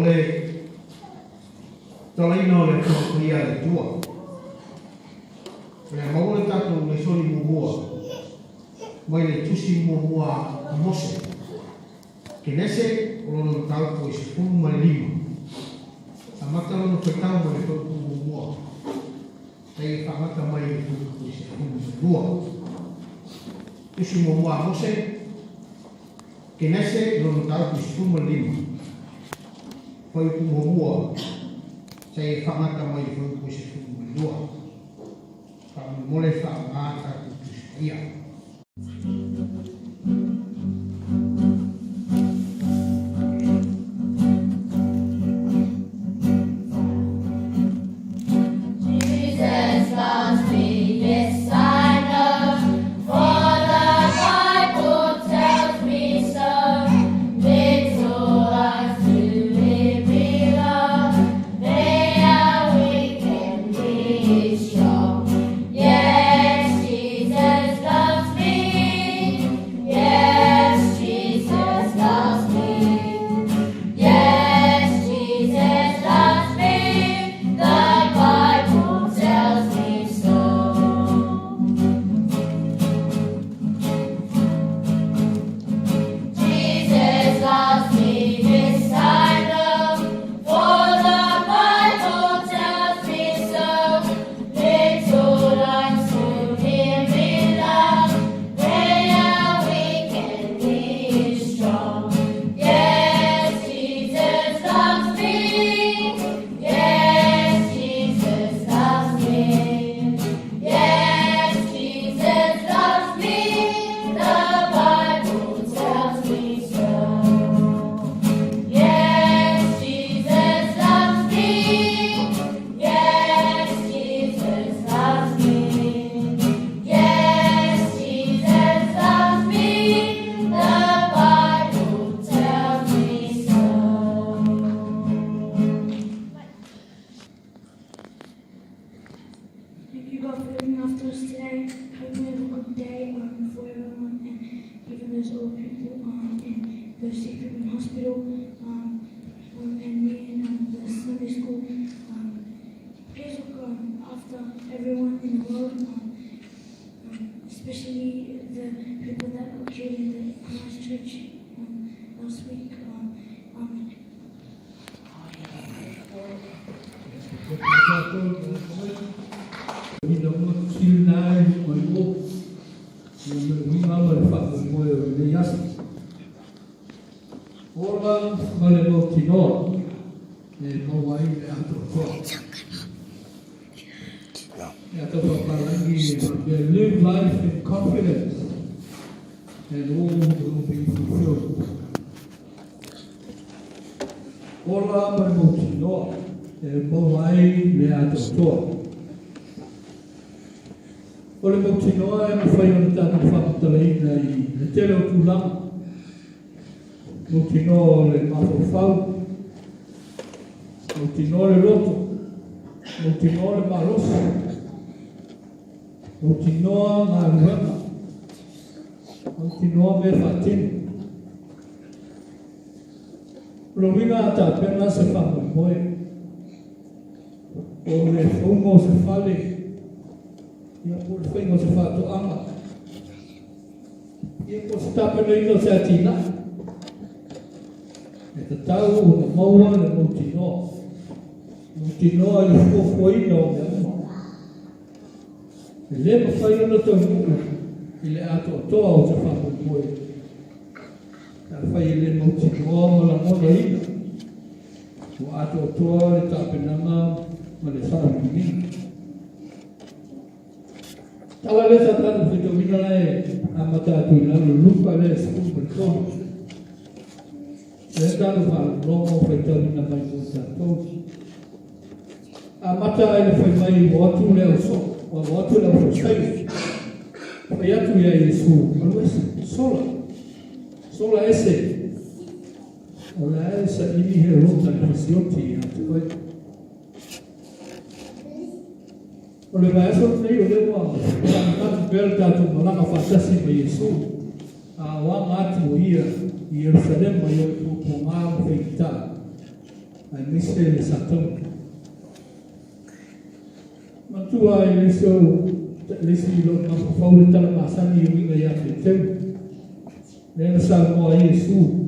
le talaina le whakaia le tua. Le maua le tātou le sori mua, mai le tusi mua mose. Ke nese, o lono tau ko i se punu mai lima. A mata lono te tau mai le tau mua. Tei e whamata mai le tau ko i se punu mai lua. Tusi mua mose, ke nese, lono tau ko i se punu mai lima. Pai ku mua, tei e whamata mai le tau ko i se punu mai lua. Mole whamata ku tusi ia. Everyone in the world, especially the people that were killed in the Christchurch last week. Live life in confidence and all will be fulfilled. Ola Marmotino, Mowai Leatoa. Ola Motino, I'm afraid of that family, the Telo Tulam. Motino, le Mafofau, Motino, le Roto, Motino, le Marosa. Continua Maruama, continua Befatin. Provina ta pena se fa moi. O le fumo se fale. Ia por fumo se fa to ama. Ia por sta pena se atina. E tau o maua le continua. Continua le foi no. Le fai no to il ato to o se fa poi fai le moti no la moda ina o ato to le tapenama ma le fa mi tala le sa tra di domina le amata tu la lupa le su per to le da fa no fai to na mai to amata le fai mai o tu le so o watu la prostai o yatu ya Yesu sola ese o la esa ini he rota presioti atu o le vai so nei o le wa ta perda tu malanga fatasi me Yesu a wa ngatu ia Jerusalem mai o ko ma feita ai mise le satau. Matua i liso lisi lo na faule tala masani i winga ya te teu. Nena sa moa Yesu.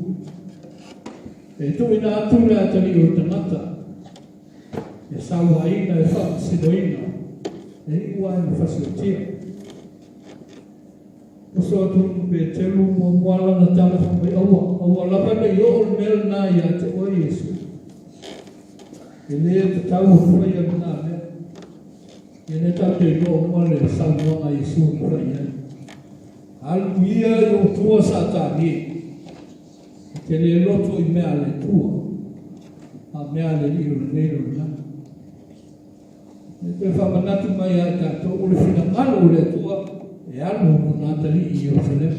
E tu ina atuna atari o tangata. E sawa ina e wha sidoina. E iwa ina fasiotia. Oso atu pe telu mo moala na tala whamai awa. Awa lapana i o mel na ia te o Yesu. E lea te tau hoi a na mea. E ne tau te i o moale e sawa a Yesu i whai ai. Alu ia i o tua sa tānie. Te le loto i mea le tua. A mea le li o le neiro na. E te whamanatu mai a tātou o le whina ngalo le tua. E anu mo nā tali i o te le.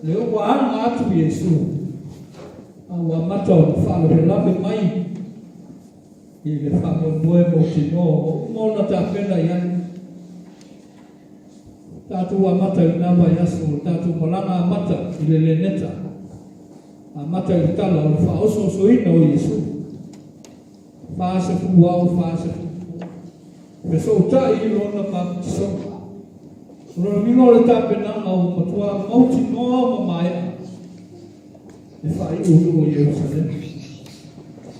Le o wa anga atu Yesu. A wa mata o na whaalo he lawe mai. I le whaamo moe mo te no. O mona tā pena i anu. Tātou a mata i nāwa i aso, tātou malanga a mata i le leneta. A mata i tala o le whaoso soina o Yesu. Whaase fu wau, whaase fu. Me so tai i lona baptisonga. Lona mino le tāpena au matua mauti noa mamaia. E whai uru o Jerusalem.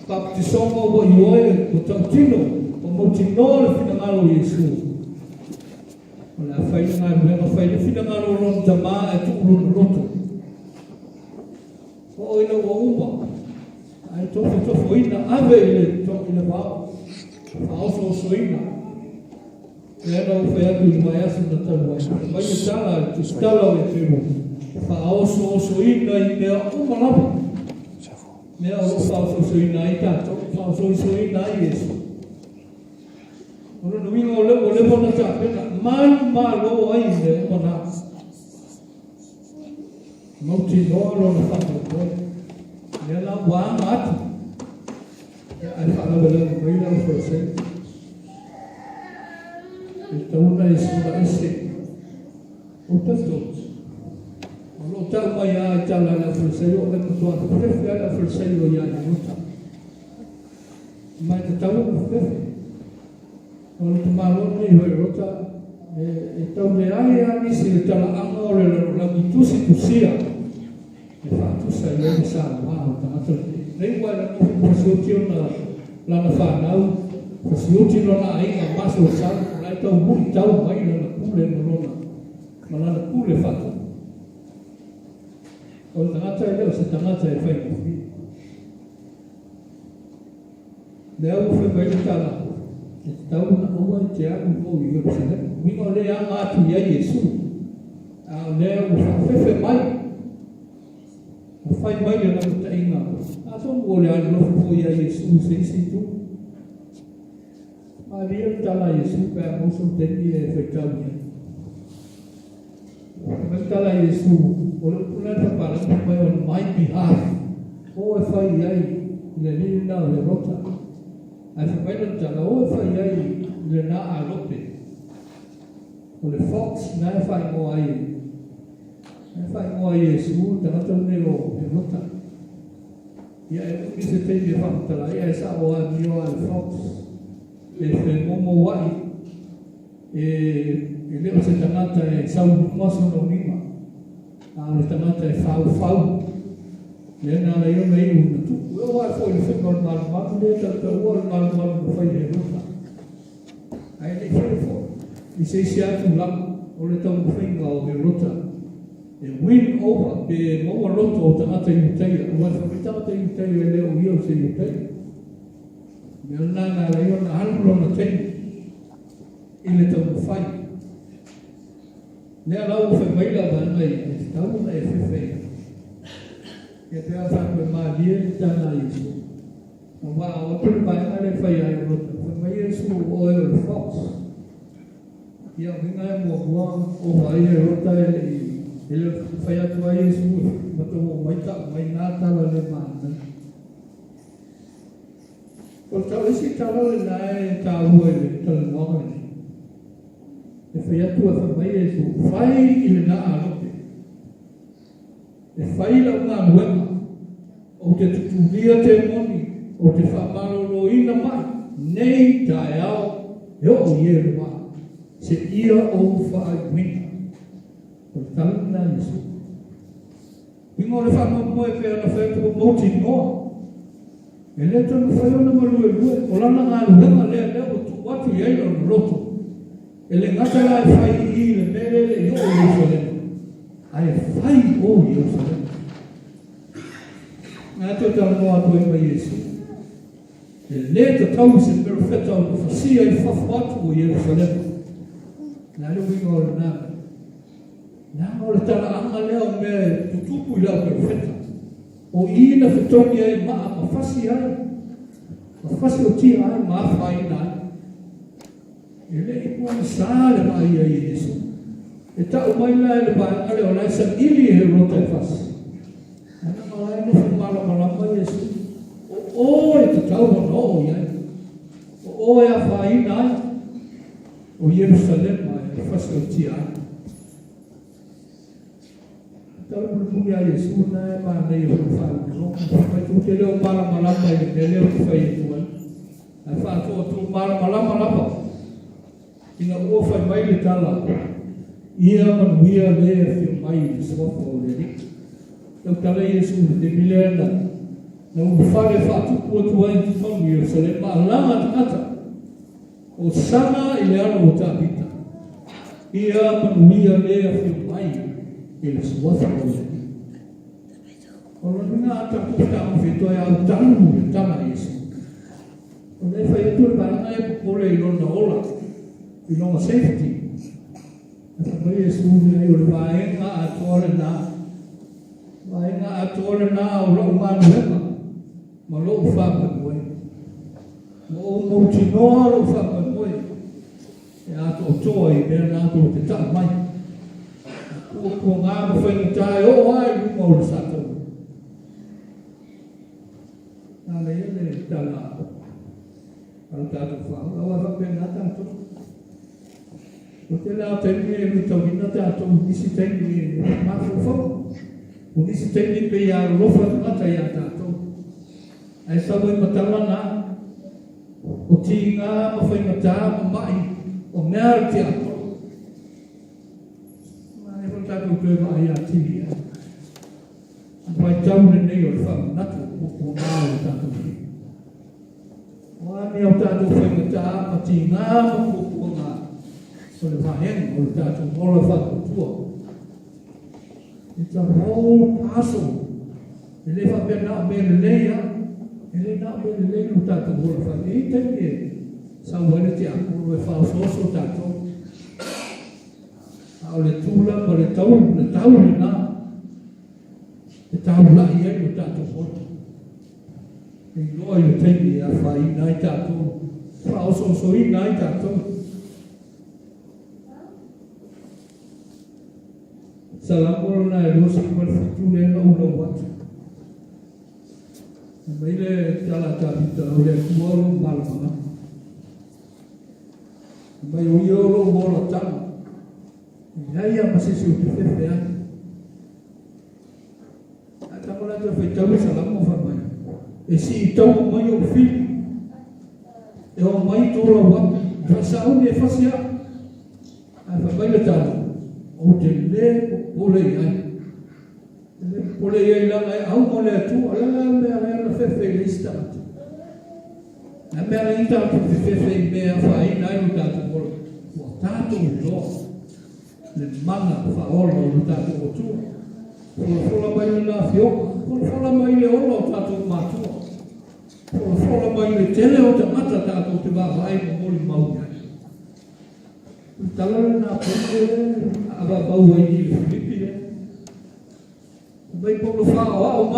Baptisonga o ioe o tautino o mauti noa le finangalo o Yesu. Ola fai nga ruenga fai le fina nga ron tama e tu ron roto. O ina wa uma. Ai tofo ina ave ile to ina wa. Fa so ina. Era o fai atu i mai asu na tau wai. Mai e tala, tu stala o e temo. Fa so ina i mea uma lava. Mea o fa so ina i tato. Fa so ina i Yesu. Ono domingo o le bona ta pena mai malo ai le ona. Mauti no lo na fa ko. Ne la wa mat. Ya ai fa la bela mai la fo se. E una es ese. O tanto. Lo ta mai a ta la fo se o le to a prefe la fo se lo ya ni muta. Mai ta u prefe. O le tamalo nei hoi rota, e tau le ai si le tala anga o le rangi tusia. E whātusa i ene sā maho tangata. Nei wai la nuhi pasioti o na lana whānau, pasioti no na ainga maso o sā, lai tau hui tau mai lana kule morona, ma lana kule whatu. O le tangata e leo se tangata e whai kuhi. Le au whai mai le tala. Tau na oa te aku o i Jerusalem. Mingo le anga atu ia Yesu. A lea o whawhewe mai. O whai mai le na ta inga. A tongu o le ane lofu o ia Yesu se isi tu. A lia tala Yesu pe a moso teni e whaitau ia. Mai tala Yesu. O le punata paranga mai on my behalf. O e whai iai le lina o le rota. Ai whakaina tala o e whai ai le nā a lope. O le fox nā e whai ngoa ai. E whai ngoa ai e su, tangata une o e rota. Ia e umi se teimi e whakatala, ia e sa o a mio a le fox. E whe momo wai. E leo se tangata e sau maso no nima. A le tangata e whau. Le nā la iona i una tu. Ue wai fo i whenga o maru le tata ua o maru no whai e rota. Ai le whai fo. I se isi atu lama o le tau whenga o e rota. E win over pe maua roto o tangata i uteia. Ua whai tangata i uteia e leo i o se i uteia. Mea nā la iona hanulo na teni. I le tau whai. Nea lau whai maila vana i e tau na e whewhea. E te a whakwe maa lia ni tāna Yesu. Na wā o tūru mai ngare whai ai rota. Whai Yesu o e o le fox. Ia winga e mua mua o whai e rota e le whai atu a Yesu. Mato o mai nā tala le maa. O tau isi tala le nā e tā ua e le tala nonga ni. E whai atu a whai Yesu. Whai i le nā a rote. E whai la ngā nuenga. O te tutulia te moni, o te whamaloloina mai, nei tae au, e o ie rua, se ia o whaaiwina. O te talina Yesu. Ingo le whamamoe pēr na whaetu o mauti noa. E le tonu whaiona malue lue, o lana ngā luenga lea o tu watu i aina o loto. E le ngata lai whai i le mere le i o Yerusalem. Ai whai o Yerusalem. Ngā te tala noa atu e mai Yesu. E le te tau se pero wheta o whasia i whafu atu o Yerusalem. Nā le winga o le nāme. Nā o le tala anga lea o me tutupu i lau pero wheta. O ina whetoni ai maa ma whasi ai. Ma whasi o tia ai maa whai nai. E le i puana sāle mai ai Yesu. E tau mai lai le bai ale o lai sa ili he rota e whasi. Ana malai no whamala malama Yesu. O e te tau mana o iai. O e a whai nai. O Yerusalem mai e whasi o tia ai. Tau muni a Yesu na e maa nei o whai. Mai tu te leo mara malama i te leo te whai e tuan. Ai wha toa tu mara malama lapa. Ina ua whai mai le tala. Ia manuia lea whio mai le swafa o le rik. Tau tala Yesu te milena. Na ua whare whatupu atu ai te whangu Yerusalem. Ma langa tangata. O sana i le ana o tāpita. Ia manuia lea whio mai le swafa o le rik. O lo nga ata puta o whitoe au talu le tala Yesu. O le whai atu le paranga e pukore i lona ola. I longa safety. Mai Yesu nei o le vaenga atore na. Vaenga atore na o lo manu hema. Ma lo whapa koe. Ma o mauti noa lo whapa koe. E ato o toa i mea na ato o te tau mai. Kua ngā mawhainga tae o ai luma o le sato. Nāna ia le tala. Al tato whao. Awa whapena tato. O te lao teni e mi tau ina tātou nisi teni e mawhawhau. O nisi teni pe ia lofa ngata ia tātou. Ai sawe matala nā. O ti ngā mawhai ngata mai. O mea te ato. Mane ho tātou tue mai a tiri ia. Mai tau nei o le whau natu. O ngā o tātou ki. O ane o tātou whai ngata ma ti ngā mawhau ngā. So le vahen o le tātou mola whakatua. It's a whole parcel. E le whapena me le leia. E le na me le leia o tātou mola whakatua. E teni e sa wale te akuru e whausoso tātou. A o le tūla ma le tau le nā. E tau lahi ai o tātou mola. E loa i le teni e a whai nai tātou. Whausoso i nai tātou. Salamoro na e rosi kua fitu le na ula watu. Mai le tala tāpita o le kuoro malamana. Mai o ioro mora tama. Iai a masisi o te whewhe ai. A tamana te whaitau salamo whamai. E si i tau mai o whili. E o mai tōra watu. Rasauni e whasia. A whamai le tala. O te le pole ai. Le pole ai langa e au mo le atu, ala mea na whewhe le istata. Na mea na ita atu whewhe mea whai nai o tātou pole. Ua tātou loa. Le mana whaola o tātou o tua. Whola mai le nā whioka. Whola mai le ola o tātou mātua. Whola mai le tele o te mata tātou te wāwai mo mori maungai. Talana na pole aba bau ai ni Filipi e. Mai polo whao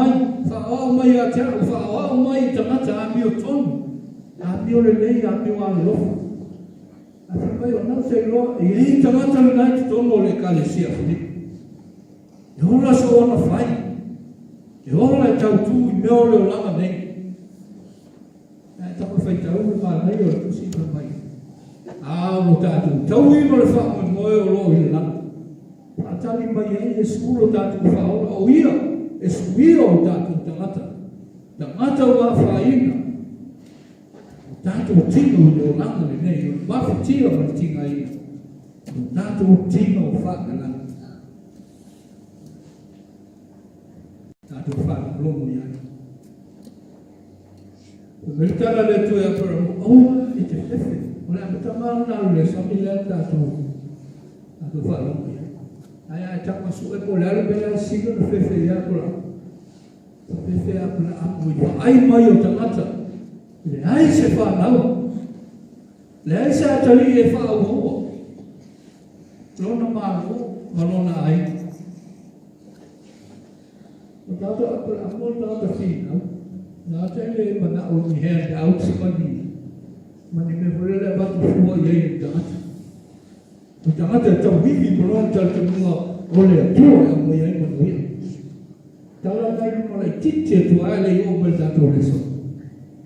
mai a te au whao mai ta mata a mio tonu. A mio le lei a mio a lofa. A te mai o nau te loa e ei ta mata le nai te tonu o le kalesia Filipi. E ola so ona whai. E ola e tau tū i meo leo langa nei. E tapa whai tau me maa nei o le kusi ka mai. O tātou tau ima le whao e moe o loo i le lana. Atali mai ai e skuro tātou whaola o ia. E suia o tātou tangata. Tangata wā whaina. tātou tino i o langa le nei, o wafi tira ma tinga i, o tātou tino o whakalanga. Tātou whakalongo i ai. O meritara le tue a para mo, aua i te whewe, o le amata maru naru le sami le tātou whakalongo i ai. Ai ai taka su e po le ale bea siga na whewe i a kola. Whewe a kola amu i wa ai mai o tangata. Le ai se whanau. Le ai se atari e whao hoa. Lona maru, malona ai. O tata apura amor tata whina. Nā teile mana o ni hea te au si mani. Mani me hurele batu fua i ei tangata. O tangata tau hihi malona tata munga o le atua e mo i ei manuia. Tala kai numa lai titi atu aile i o mai tata reso.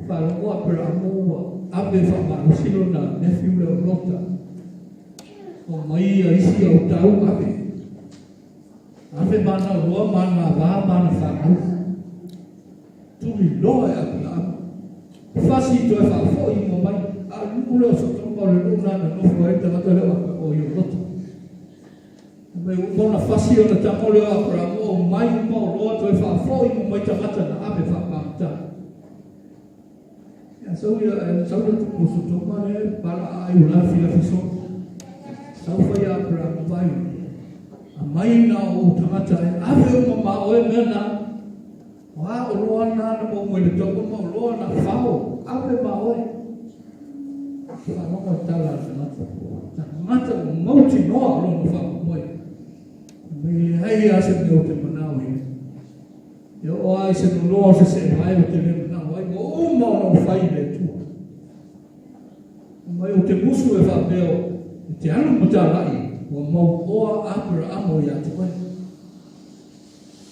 Wharongoa pera amoa, ape whamanosino na nephew leo lota. O mai a isi au tau ape. Ape mana roa mana wā mana whanau. Tumi loa e ape ama. Whasi to e whafo i mo mai. A luku leo sa tonga le luna na nofo e tangata leo ape o i o lota. Mai umona whasi o na tango leo ape amoa o mai umao roa to e whafo i mo mai tangata na ape whamamta. Sau ia sau da tu kusu toma le para ai ula fila fiso. Sau fa ia para vai. A mai na o tangata e ave o mama o e mena. Wa o roa na na mo mo le toko mo roa na fao. Ave ma o e. Fa no mo tala na. Tangata o mauti noa lo no fa mo e. Me ai ase me o te manao e. Yo o ai se no lo se vai o te le o mau no fai le tu. Mai o te musu e whapeo, te anu mutārai, o mau oa apura amo i atu ai.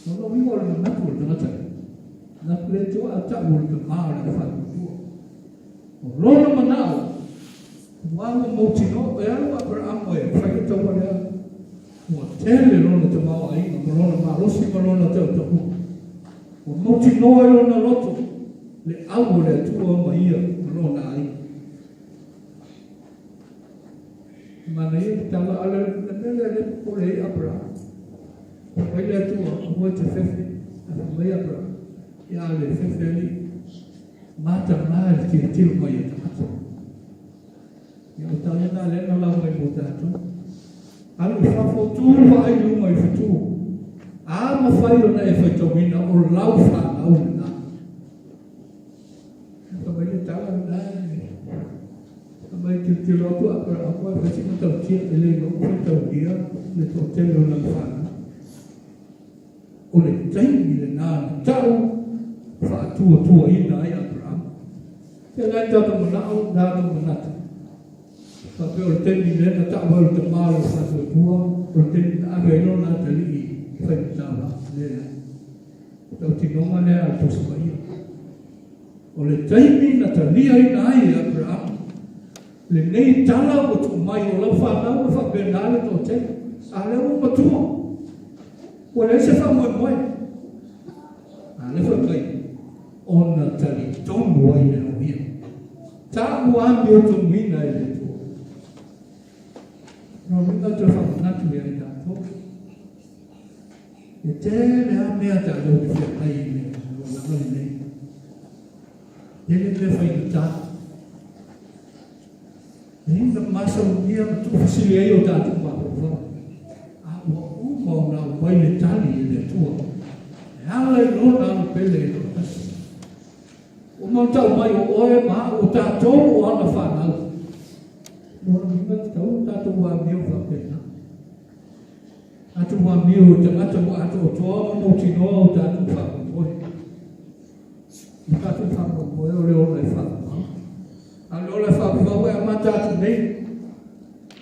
Nono wingo le matu o tangata. Na pule tua a tapu le maare e whakutua. O lona manao, wango mautino, e anu apura amo e whai tau area. Ua tele lona te mau aina, ma lona marosi ma lona tau tapu. O mautino e lona loto. Le au le tua maia lona ai. Mana ia tala ala le pole abra. Mai le tua mo te fefe. Mai abra. Ia le fefe ali. Mata mai ki tiro mai ta. Ia tala na le na la mai mo tatu. Alu fa fotu vai lu mai fotu. A ma fai ona e fai tomina o lau fa au na. Mai te lotu apara apa kasi mo tau tia ele no tau dia le to tele na fana o le taimi le na tau fa tu ina ai apara te la tata mo na o da mo na fa pe o taimi le na tau o te malo fa tu o te a ve no na te li fa tava le tau ti no mane a tu sa o le taimi na talia ina ai apara le nei tala o tu mai o la whanau o whapenale to te a le o matua o le se wha moe a le whakai o na tali tongu ai le no mia ta muami o tu mina e le tua no minga te whamanatu e ai tato e te le a mea ta lo te whakai le o la mali nei ele le whaina tato Ainda mais um dia tu facilitei o dado uma prova. Uma na vai Itália de tua. Ela não na pele. O montão vai o é ma o tato o ana fanal. Não me tau tato wa meu va pena. Atu wa meu te mata o atu to mo tino o tato fa mo. O tato fa mo o le o le fa. Allora fa provare a matare me.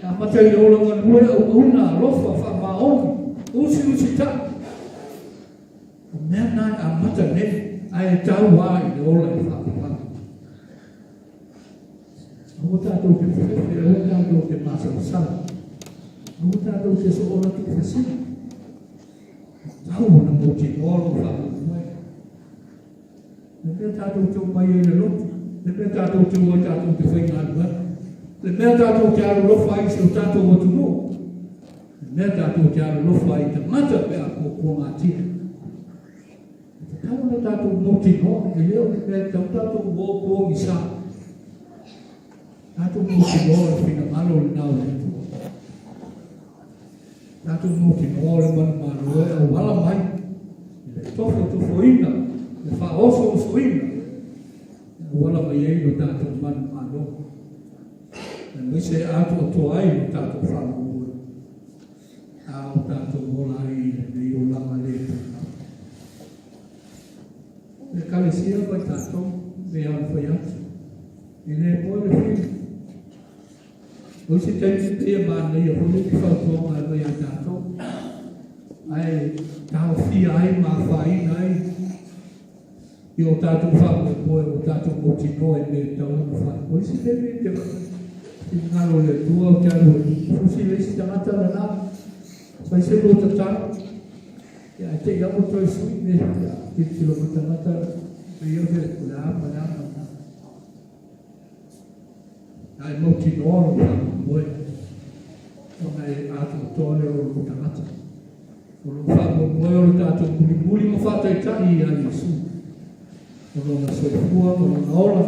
A matare loro una rofa fa maon. Usi Mena a matare ai tawai loro fa. Ho dato che ho dato che passa sa. Ho dato che sono la tua sì. Tau na mo ti loro fa. Ne dato che mai le loro le mea tātou te ua tātou te whainga anua, le mea tātou te aro lofa ai se o tātou watu no, le mea tātou te aro lofa ai te mata pea ko ngā tia. Tau na tātou moti no, e leo le mea tātou mō i sā. Tātou moti no e whina malo le nau le tua. Tātou moti no le manu e o wala mai, le tofo tufoina, le whaoso ufoina, wala mai ei no tātou manu. E mise atu o toa ai no tātou whanau. Au tātou mola ai ne o lama le tātou. Le kalesia vai tātou, me au whai atu. I le poe le whina. O se teni te mana i a hole ki whautonga e mai a tātou. Ai, tāo whia ai, mā whaina ai. I o tātou whau e poe, o tātou moti noe me tau na whai. O se teni te ngaro le tua o te aru e. Fusi le si tangata na nā. Sai se lo tatara. Ia te iamo toi sui me. Te tilo matangata. Me iau te kula ama. Ai moti noa o moe. O mai atu tole o lo tangata. O lo whako moe o lo tātou muli mo whatai tai a Yesu. O lo na soifua, o lo na ola.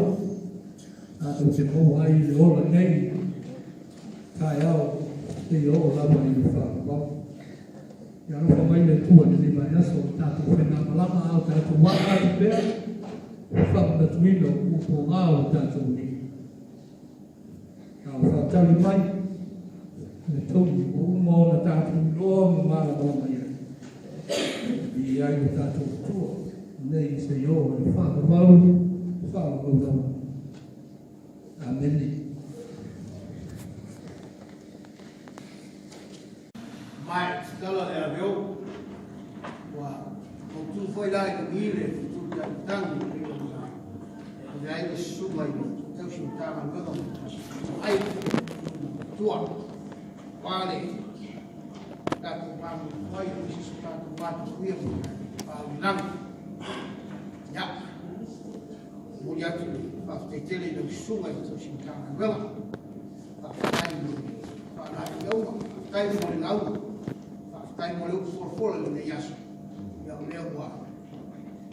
Tātou te mo ai le ola nei. Kai au, te i o lawa i le whako wau. Ia roka mai le tua ni mai aso o tātou whenā malama au tātou waka i pēr. Whako na tuina o kupo ngā o tātou ni. Au whaatari mai, le togi o umau na tātou loa mo mara mo mai ai. I ai o tātou tua, nei se i o le whaka wau rau. Ameni. Mai, tala le aveo, wa, o tu foi lá e mire, tu te tango, e aí o suma e teu chutava no meu ai, tua, vale, da tu vamos, vai, isso tá tu vai, tu ia, não, já, mulher tu, para ter tele no suma e teu chutava no meu, para eu, tai mo lau, tai mo leu for le yaso, ya leu wa,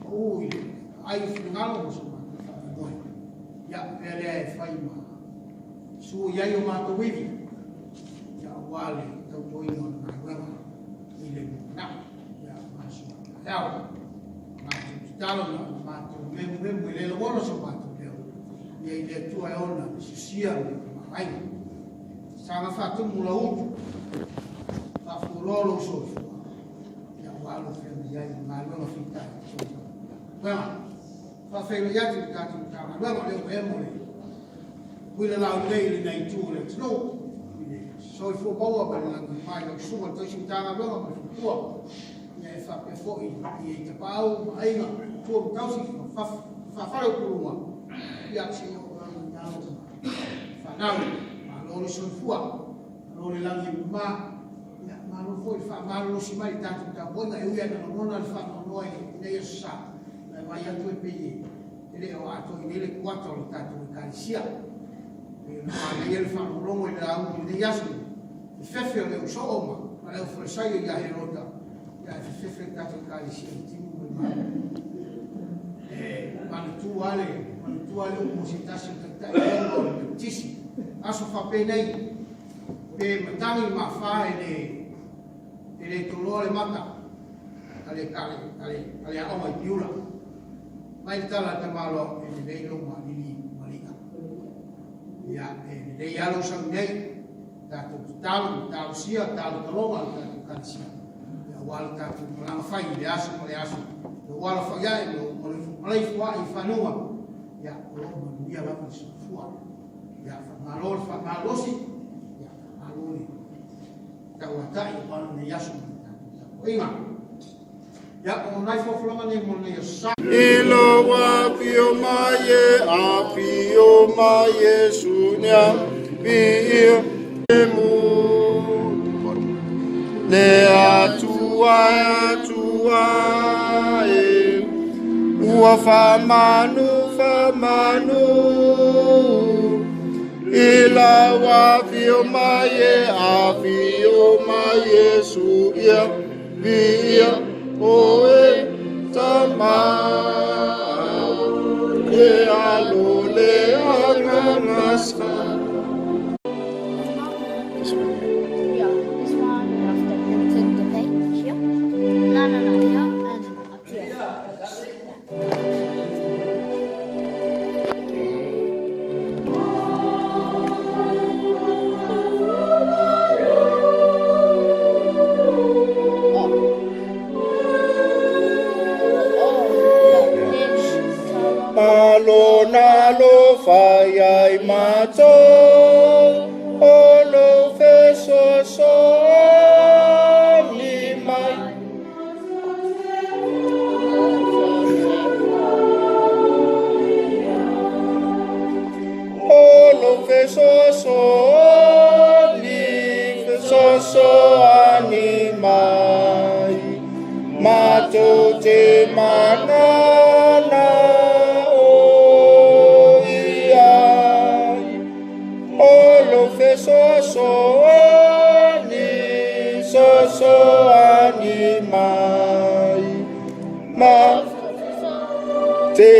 ui, ai finalo mo suma, ya ele fai ma, su ya yo ma to wivi, ya wale to poino na grama, ile na, ya masu, ya, ma talo na ma to me le lo so ma to leu, ya ile tu ai ona, sia ma ai. Sanga fatu mula utu, fa furolo sofu, ya walo femi ya malo fita. Bueno, fa femi ya ti ka tu ka, bueno le emole. Wila la le nei tu le no. So fu boa per la mai lo suo to ci tanga bueno per tuo. Ya fa pe fo i te pau ai ma tu causi fa lo kuruma. Ya ci no na fa na lo sono fuori, lo langi ma non puoi fare, ma non si mai tanto da buona e io non al fanno noi, ne sa, ma io due pigli, e le ho fatto nelle 4 ho tanto di carissia, ma io fanno un uomo e la uno di Yasmin, il feffio le uso, ma le offre io gli aerota, il feffio tanto di carissia, ma tu ale come si tassi tantissimo. Aso fa penei pe matangi ma fa ele tolore mata ale a mai piula mai tala tamalo e dei lo ma ni malika ya e dei alo sang nei da talo sia talo tolonga da kansia ya wal ta la fai le aso lo wal fa ya lo malai fa I fanua ya lo dia la fuwa ya malor fa malosi ya malori tawatai wal ne yasu oima ya como nai fo flama ne mo ne sa ilo wa pio maye sunya pio mu le atua ua fa manu fa manu ila wa fio maye afio maye su ia via oe tama e alole anamaska. Yeah, this one you have to turn the page here. No, here and up here. Alo nalo fayai mato olo feso so ni mai olo feso so ni feso so ani mai mato te manana so ani mai ma te